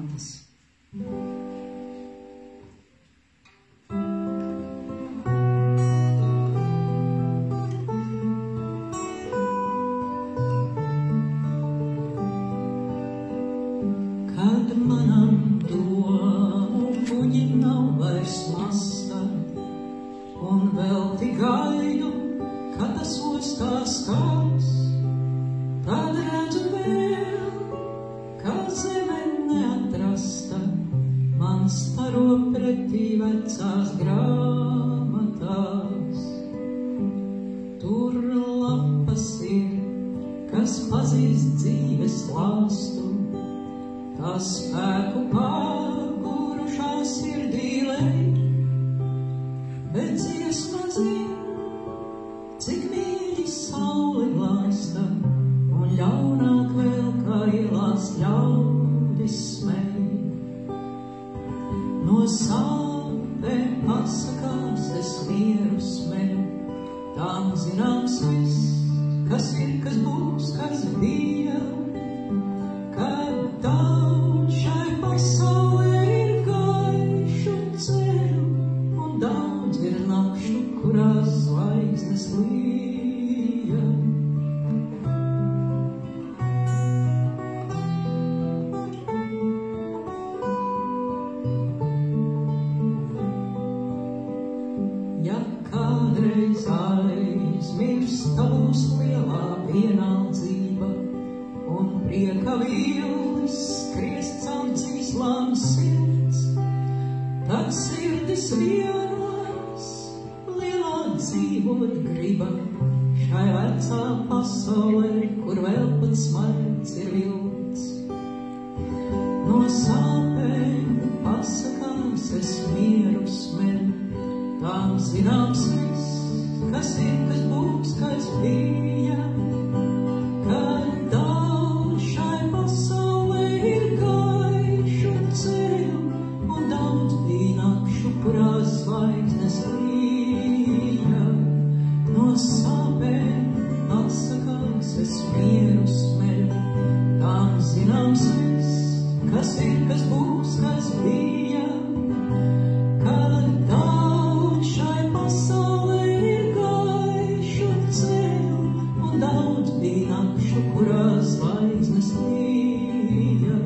kantas. Kad manam domu kuģi nav vairs masta, un vēl tik gaidu, kad tas ostās kāds, tad redzu vēl, ka zeme neatrasta, man staro pretī vecās grāmatās. Tur lapas ir, kas pazīst dzīves lāstu, tā spēku pārgurušā sirdīlei, bet dziesma zina, cik mīļi saule glāsta, un ļaunāk vēl kā ielās ļaudis smēj. No sāpēm pasakās es mieru smēju, tām zināms viss, kas ir, kas būs, kas bija, kad daudz šai pasaulē ir gaišu ceļu, un daudz ir nakšu, kurās zvaigznes līja. Ja kādreiz aizmirsta būs lielā vienaldzība, un prieka vilnis skries caur dzīslām sirds, tad sirdis vienos lielā dzīvot griba, šai vecā pasaulē, kur vēl pat smaids ir vilts. No sāpēm pasakās es mieru smēju, tām zināms viss, kas ir, kas būs, kas bija, kad daudz šai pasaulē ir gaišu ceļu, un daudz bija nakšu, kurās zvaigznes līja. No sāpēm atsakās es mieru smēju, tām zināms viss, kas ir, kas būs, kas bija, kad daudz šai pasaulē ir gaišu ceļu, un daudz bija nakšu, kurās zvaigznes līja.